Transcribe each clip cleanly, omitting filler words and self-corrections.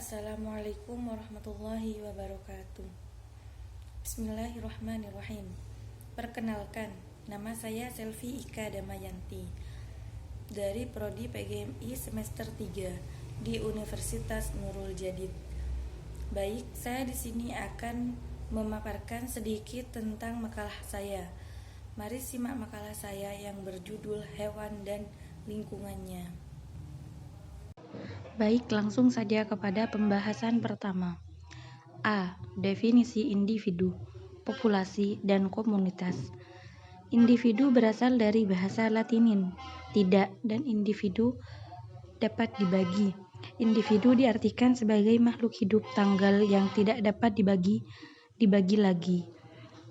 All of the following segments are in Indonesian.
Assalamualaikum warahmatullahi wabarakatuh. Bismillahirrahmanirrahim. Perkenalkan, nama saya Selvi Ika Damayanti dari Prodi PGMI semester 3 di Universitas Nurul Jadid. Baik, saya di sini akan memaparkan sedikit tentang makalah saya. Mari simak makalah saya yang berjudul Hewan dan Lingkungannya. Baik, langsung saja kepada pembahasan pertama. A. Definisi individu, populasi, dan komunitas. Individu berasal dari bahasa Latinin, tidak, dan individu dapat dibagi. Individu diartikan sebagai makhluk hidup tanggal yang tidak dapat dibagi lagi.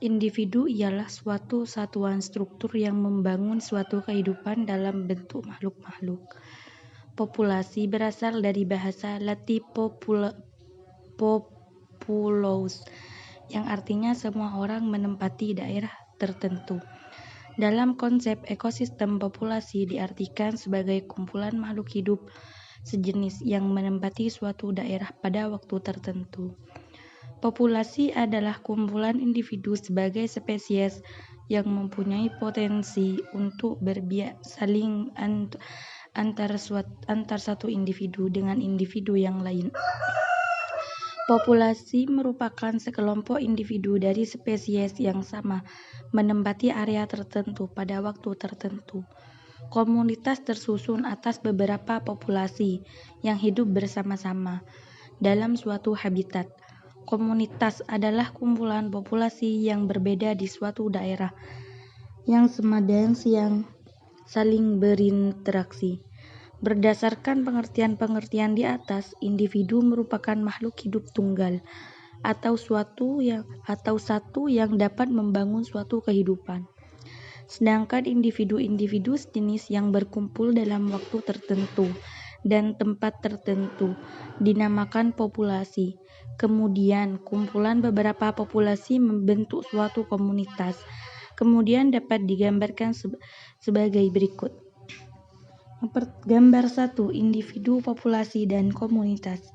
Individu ialah suatu satuan struktur yang membangun suatu kehidupan dalam bentuk makhluk-makhluk. Populasi berasal dari bahasa Latin populus, yang artinya semua orang menempati daerah tertentu. Dalam konsep ekosistem, populasi diartikan sebagai kumpulan makhluk hidup sejenis yang menempati suatu daerah pada waktu tertentu. Populasi adalah kumpulan individu sebagai spesies yang mempunyai potensi untuk berbiak saling antar satu individu dengan individu yang lain. Populasi merupakan sekelompok individu dari spesies yang sama menempati area tertentu pada waktu tertentu. Komunitas tersusun atas beberapa populasi yang hidup bersama-sama dalam suatu habitat. Komunitas adalah kumpulan populasi yang berbeda di suatu daerah yang sama dan yang saling berinteraksi. Berdasarkan pengertian-pengertian di atas, individu merupakan makhluk hidup tunggal atau satu yang dapat membangun suatu kehidupan. Sedangkan individu-individu sejenis yang berkumpul dalam waktu tertentu dan tempat tertentu dinamakan populasi. Kemudian, kumpulan beberapa populasi membentuk suatu komunitas. Kemudian dapat digambarkan sebagai berikut. Gambar 1. Individu, populasi, dan komunitas.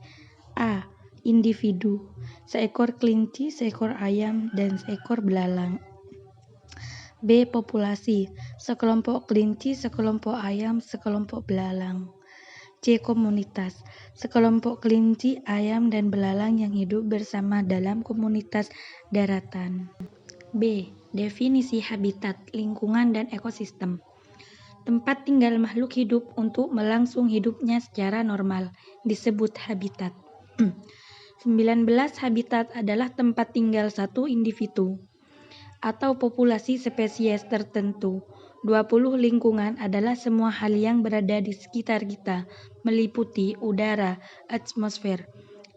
A. Individu, seekor kelinci, seekor ayam, dan seekor belalang. B. Populasi, sekelompok kelinci, sekelompok ayam, sekelompok belalang. C. Komunitas, sekelompok kelinci, ayam, dan belalang yang hidup bersama dalam komunitas daratan. B. Definisi habitat, lingkungan, dan ekosistem. Tempat tinggal makhluk hidup untuk melangsung hidupnya secara normal disebut habitat. 19 habitat adalah tempat tinggal satu individu atau populasi spesies tertentu. 20 lingkungan adalah semua hal yang berada di sekitar kita, meliputi udara, atmosfer,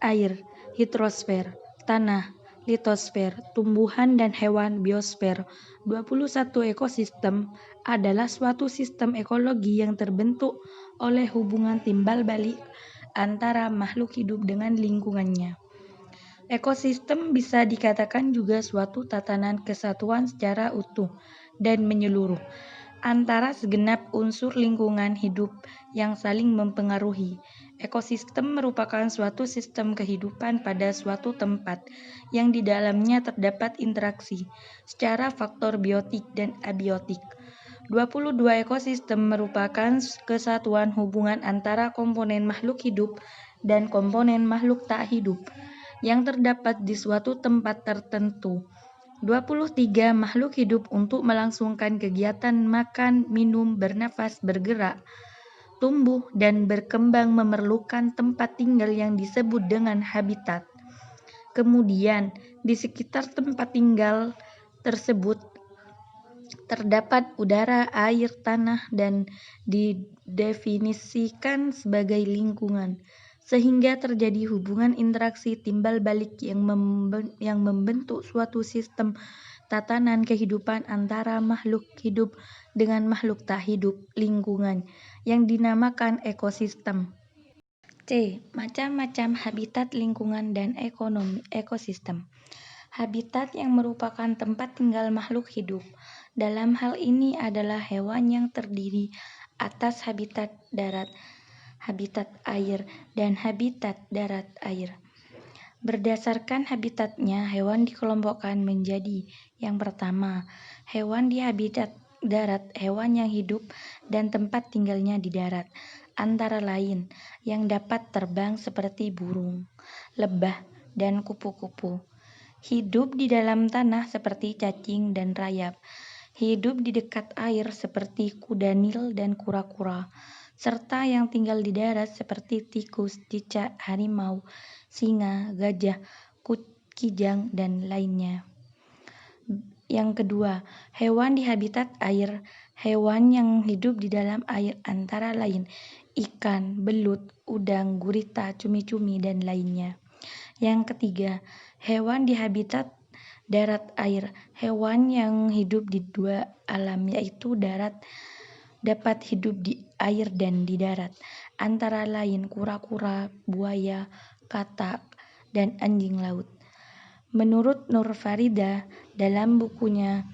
air, hidrosfer, tanah, litosfer, tumbuhan dan hewan, biosfer. 21 ekosistem adalah suatu sistem ekologi yang terbentuk oleh hubungan timbal balik antara makhluk hidup dengan lingkungannya. Ekosistem bisa dikatakan juga suatu tatanan kesatuan secara utuh dan menyeluruh antara segenap unsur lingkungan hidup yang saling mempengaruhi. Ekosistem merupakan suatu sistem kehidupan pada suatu tempat yang di dalamnya terdapat interaksi secara faktor biotik dan abiotik. 22 ekosistem merupakan kesatuan hubungan antara komponen makhluk hidup dan komponen makhluk tak hidup yang terdapat di suatu tempat tertentu. 23 makhluk hidup untuk melangsungkan kegiatan makan, minum, bernafas, bergerak, tumbuh, dan berkembang memerlukan tempat tinggal yang disebut dengan habitat. Kemudian, di sekitar tempat tinggal tersebut terdapat udara, air, tanah, dan didefinisikan sebagai lingkungan, sehingga terjadi hubungan interaksi timbal balik yang membentuk suatu sistem tatanan kehidupan antara makhluk hidup dengan makhluk tak hidup, lingkungan, yang dinamakan ekosistem. C. Macam-macam habitat, lingkungan, dan ekosistem. Habitat yang merupakan tempat tinggal makhluk hidup. Dalam hal ini adalah hewan yang terdiri atas habitat darat, habitat air, dan habitat darat air. Berdasarkan habitatnya, hewan dikelompokkan menjadi: yang pertama, hewan di habitat darat, hewan yang hidup dan tempat tinggalnya di darat, antara lain yang dapat terbang seperti burung, lebah, dan kupu-kupu. Hidup di dalam tanah seperti cacing dan rayap. Hidup di dekat air seperti kuda nil dan kura-kura, serta yang tinggal di darat seperti tikus, cicak, harimau, singa, gajah, kijang, dan lainnya. Yang kedua, hewan di habitat air, hewan yang hidup di dalam air antara lain ikan, belut, udang, gurita, cumi-cumi, dan lainnya. Yang ketiga, hewan di habitat darat air, hewan yang hidup di dua alam, yaitu darat, dapat hidup di air dan di darat, antara lain kura-kura, buaya, katak, dan anjing laut. Menurut Nur Farida dalam bukunya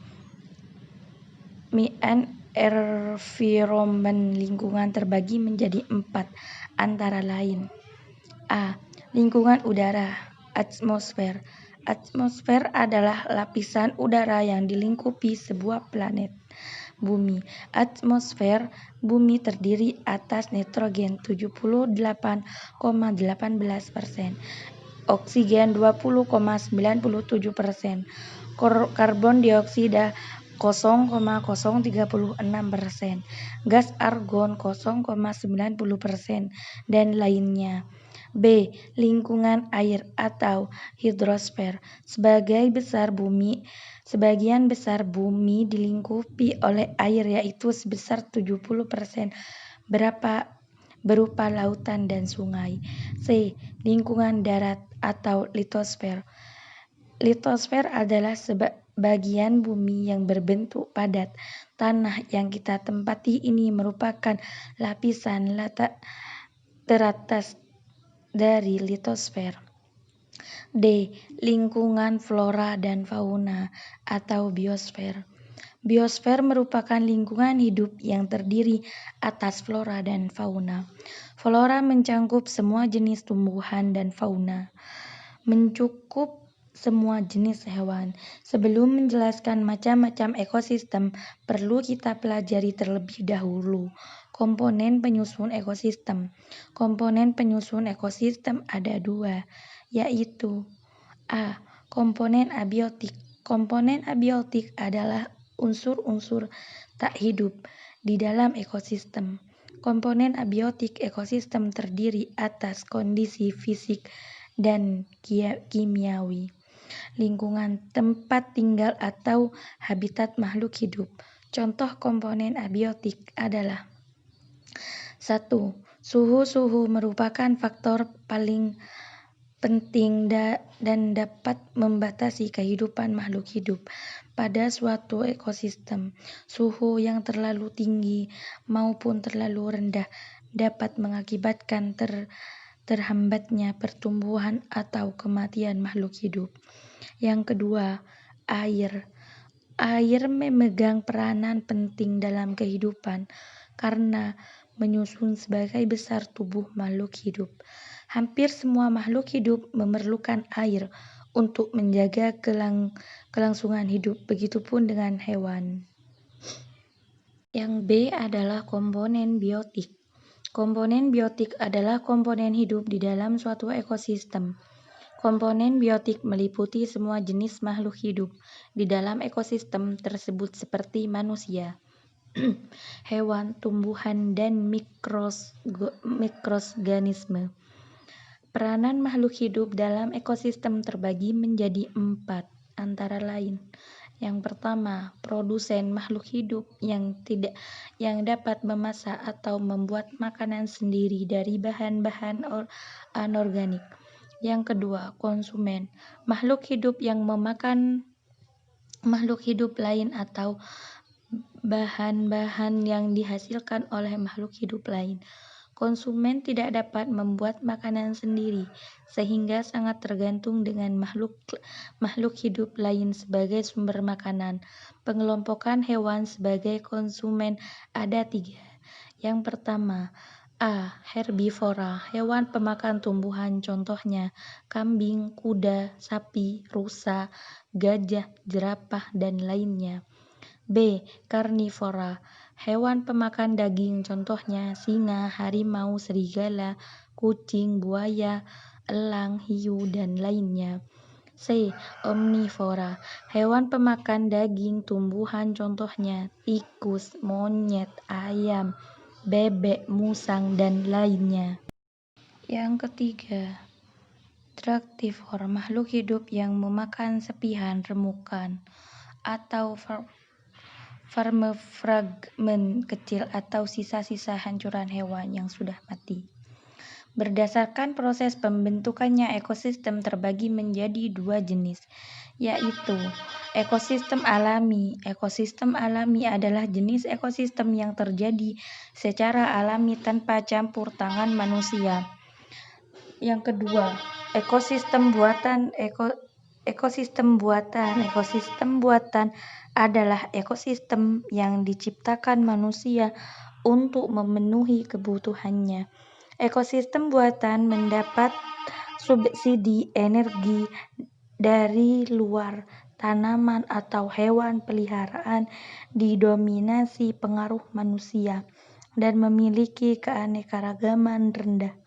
Me and Environment, lingkungan terbagi menjadi 4, antara lain: A. Lingkungan udara, atmosfer. Atmosfer adalah lapisan udara yang dilingkupi sebuah planet, bumi. Atmosfer bumi terdiri atas nitrogen 78,18%, oksigen 20,97%, karbon dioksida 0,036%, gas argon 0,90%, dan lainnya. B. Lingkungan air atau hidrosfer. Sebagian besar bumi dilingkupi oleh air, yaitu sebesar 70%, berupa lautan dan sungai. C. Lingkungan darat atau litosfer. Litosfer adalah bagian bumi yang berbentuk padat. Tanah yang kita tempati ini merupakan lapisan teratas dari litosfer. D. Lingkungan flora dan fauna atau biosfer. Biosfer merupakan lingkungan hidup yang terdiri atas flora dan fauna. Flora mencangkup semua jenis tumbuhan dan fauna mencakup semua jenis hewan. Sebelum menjelaskan macam-macam ekosistem, perlu kita pelajari terlebih dahulu komponen penyusun ekosistem. Komponen penyusun ekosistem ada 2, yaitu: A. Komponen abiotik. Komponen abiotik adalah unsur-unsur tak hidup di dalam ekosistem. Komponen abiotik ekosistem terdiri atas kondisi fisik dan kimiawi, lingkungan tempat tinggal atau habitat makhluk hidup. Contoh komponen abiotik adalah: 1. Suhu. Suhu merupakan faktor paling penting dan dapat membatasi kehidupan makhluk hidup pada suatu ekosistem. Suhu yang terlalu tinggi maupun terlalu rendah dapat mengakibatkan terhambatnya pertumbuhan atau kematian makhluk hidup. Yang kedua, air. Air memegang peranan penting dalam kehidupan karena menyusun sebagian besar tubuh makhluk hidup. Hampir semua makhluk hidup memerlukan air untuk menjaga kelangsungan hidup, begitupun dengan hewan. Yang B adalah komponen biotik. Komponen biotik adalah komponen hidup di dalam suatu ekosistem. Komponen biotik meliputi semua jenis makhluk hidup di dalam ekosistem tersebut seperti manusia, hewan, tumbuhan, dan mikroorganisme. Peranan makhluk hidup dalam ekosistem terbagi menjadi 4, antara lain: yang pertama, produsen makhluk hidup yang dapat memasak atau membuat makanan sendiri dari bahan-bahan anorganik. Yang kedua, konsumen, makhluk hidup yang memakan makhluk hidup lain atau bahan-bahan yang dihasilkan oleh makhluk hidup lain. Konsumen tidak dapat membuat makanan sendiri, sehingga sangat tergantung dengan makhluk hidup lain sebagai sumber makanan. Pengelompokan hewan sebagai konsumen ada 3. Yang pertama, A. Herbivora, hewan pemakan tumbuhan, contohnya kambing, kuda, sapi, rusa, gajah, jerapah, dan lainnya. B. Karnivora, hewan pemakan daging, contohnya singa, harimau, serigala, kucing, buaya, elang, hiu, dan lainnya. C. Omnivora, hewan pemakan daging tumbuhan, contohnya tikus, monyet, ayam, bebek, musang, dan lainnya. Yang ketiga, Traktivor, makhluk hidup yang memakan sepihan, remukan, atau fragmen kecil atau sisa-sisa hancuran hewan yang sudah mati. Berdasarkan proses pembentukannya, ekosistem terbagi menjadi dua jenis, yaitu ekosistem alami. Ekosistem alami adalah jenis ekosistem yang terjadi secara alami tanpa campur tangan manusia. Yang kedua, ekosistem buatan. Ekosistem buatan adalah ekosistem yang diciptakan manusia untuk memenuhi kebutuhannya. Ekosistem buatan mendapat subsidi energi dari luar, tanaman atau hewan peliharaan didominasi pengaruh manusia, dan memiliki keanekaragaman rendah.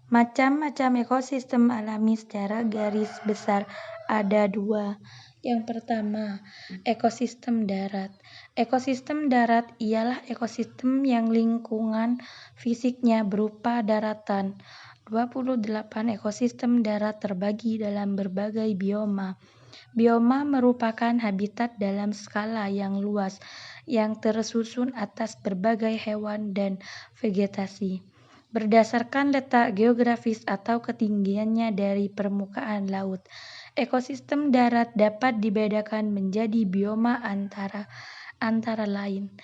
Macam-macam ekosistem alami secara garis besar ada dua. Yang pertama, ekosistem darat. Ekosistem darat ialah ekosistem yang lingkungan fisiknya berupa daratan. 28 ekosistem darat terbagi dalam berbagai bioma. Bioma merupakan habitat dalam skala yang luas yang tersusun atas berbagai hewan dan vegetasi. Berdasarkan letak geografis atau ketinggiannya dari permukaan laut, ekosistem darat dapat dibedakan menjadi bioma antara lain.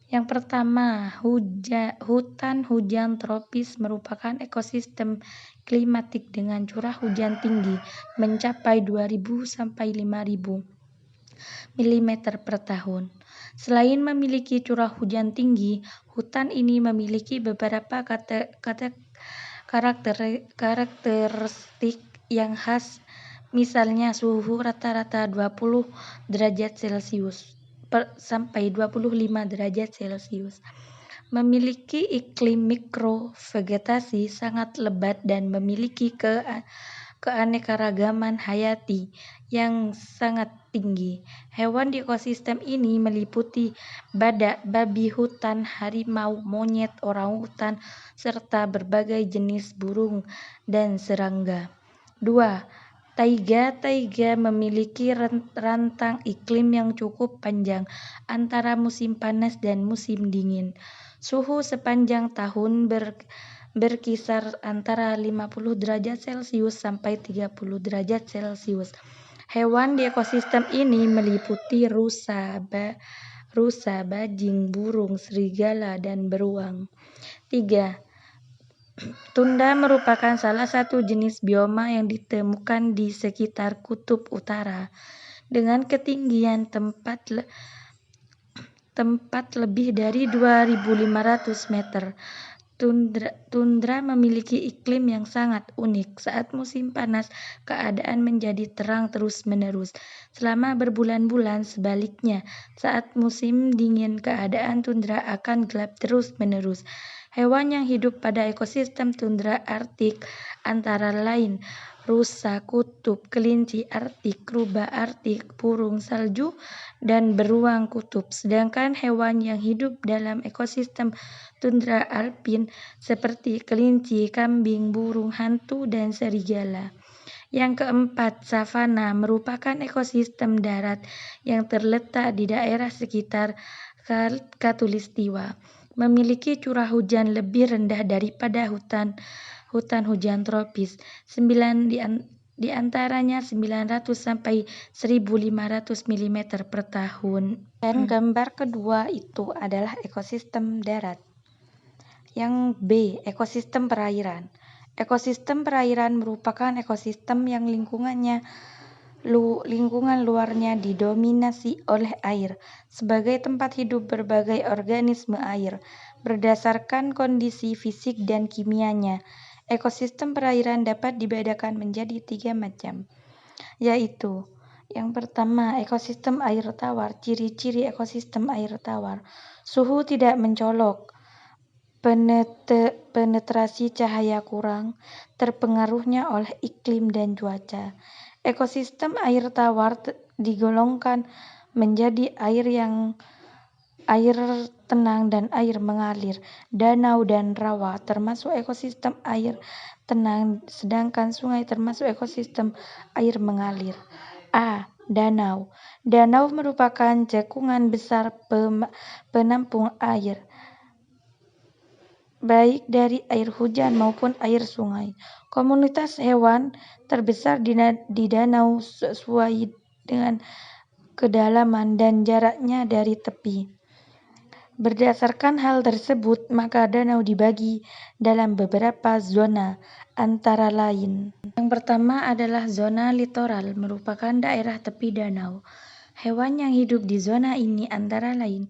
Yang pertama, hutan hujan tropis merupakan ekosistem klimatik dengan curah hujan tinggi mencapai 2.000 sampai 5.000 mm per tahun. Selain memiliki curah hujan tinggi, hutan ini memiliki beberapa karakteristik yang khas, misalnya suhu rata-rata 20 derajat Celcius sampai 25 derajat Celcius. Memiliki iklim mikrovegetasi sangat lebat dan memiliki keanekaragaman hayati yang sangat tinggi. Hewan di ekosistem ini meliputi badak, babi hutan, harimau, monyet, orangutan, serta berbagai jenis burung dan serangga. 2. Taiga memiliki rentang iklim yang cukup panjang antara musim panas dan musim dingin. Suhu sepanjang tahun berkisar antara 50 derajat Celcius sampai 30 derajat Celcius. Hewan di ekosistem ini meliputi rusa, bajing, burung, serigala, dan beruang. 3. Tundra merupakan salah satu jenis bioma yang ditemukan di sekitar kutub utara. Dengan ketinggian tempat lebih dari 2.500 meter. Tundra memiliki iklim yang sangat unik. Saat musim panas, keadaan menjadi terang terus-menerus selama berbulan-bulan. Sebaliknya, saat musim dingin, keadaan tundra akan gelap terus-menerus. Hewan yang hidup pada ekosistem tundra Arktik antara lain rusa kutub, kelinci Arktik, rubah Arktik, burung salju, dan beruang kutub. Sedangkan hewan yang hidup dalam ekosistem tundra alpin seperti kelinci, kambing, burung hantu, dan serigala. Yang keempat, savana merupakan ekosistem darat yang terletak di daerah sekitar Khatulistiwa. Memiliki curah hujan lebih rendah daripada hutan hujan tropis. 9 di antaranya 900 sampai 1.500 mm per tahun. Dan gambar kedua itu adalah ekosistem darat. Yang B, ekosistem perairan. Ekosistem perairan merupakan ekosistem yang lingkungan luarnya didominasi oleh air sebagai tempat hidup berbagai organisme air. berdasarkan kondisi fisik dan kimianya. Ekosistem perairan dapat dibedakan menjadi 3 macam, yaitu yang pertama, ekosistem air tawar. Ciri-ciri ekosistem air tawar: suhu tidak mencolok, penetrasi cahaya kurang, terpengaruhnya oleh iklim dan cuaca. Ekosistem air tawar digolongkan menjadi air tenang dan air mengalir. Danau dan rawa termasuk ekosistem air tenang, sedangkan sungai termasuk ekosistem air mengalir. A. Danau. Danau merupakan cekungan besar penampung air, baik dari air hujan maupun air sungai. Komunitas hewan terbesar di danau sesuai dengan kedalaman dan jaraknya dari tepi. Berdasarkan hal tersebut, maka danau dibagi dalam beberapa zona, antara lain. Yang pertama adalah zona litoral, merupakan daerah tepi danau. Hewan yang hidup di zona ini antara lain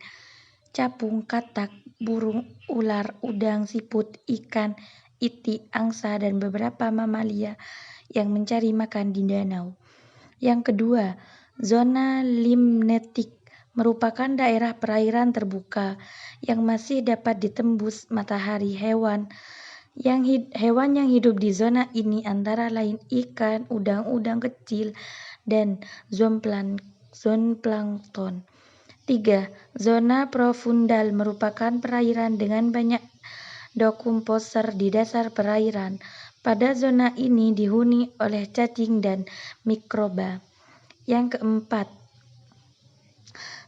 capung, katak, burung, ular, udang, siput, ikan, itik, angsa, dan beberapa mamalia yang mencari makan di danau. Yang kedua, zona limnetik merupakan daerah perairan terbuka yang masih dapat ditembus matahari. Hewan yang hidup di zona ini antara lain ikan, udang-udang kecil, dan zooplankton. 3. Zona profundal merupakan perairan dengan banyak dekomposer di dasar perairan. Pada zona ini dihuni oleh cacing dan mikroba. Yang keempat,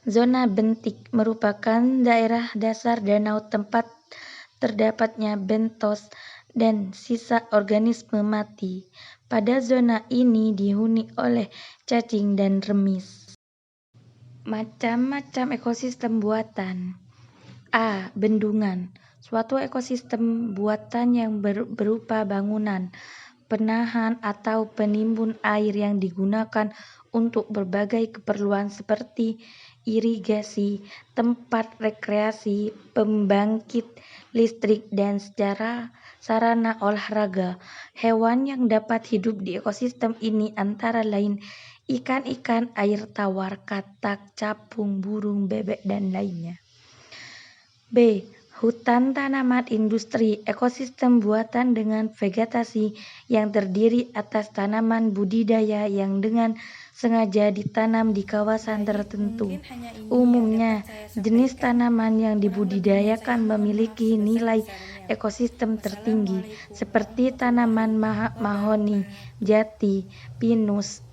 zona bentik merupakan daerah dasar danau tempat terdapatnya bentos dan sisa organisme mati. Pada zona ini dihuni oleh cacing dan remis. Macam-macam ekosistem buatan. A. Bendungan. Suatu ekosistem buatan yang berupa bangunan, penahan atau penimbun air yang digunakan untuk berbagai keperluan seperti irigasi, tempat rekreasi, pembangkit listrik, dan sarana olahraga. Hewan yang dapat hidup di ekosistem ini antara lain ikan-ikan air tawar, katak, capung, burung, bebek, dan lainnya. B. Hutan tanaman industri, ekosistem buatan dengan vegetasi yang terdiri atas tanaman budidaya yang dengan sengaja ditanam di kawasan tertentu. Umumnya, jenis tanaman yang dibudidayakan memiliki nilai ekosistem tertinggi, seperti tanaman mahoni, jati, pinus,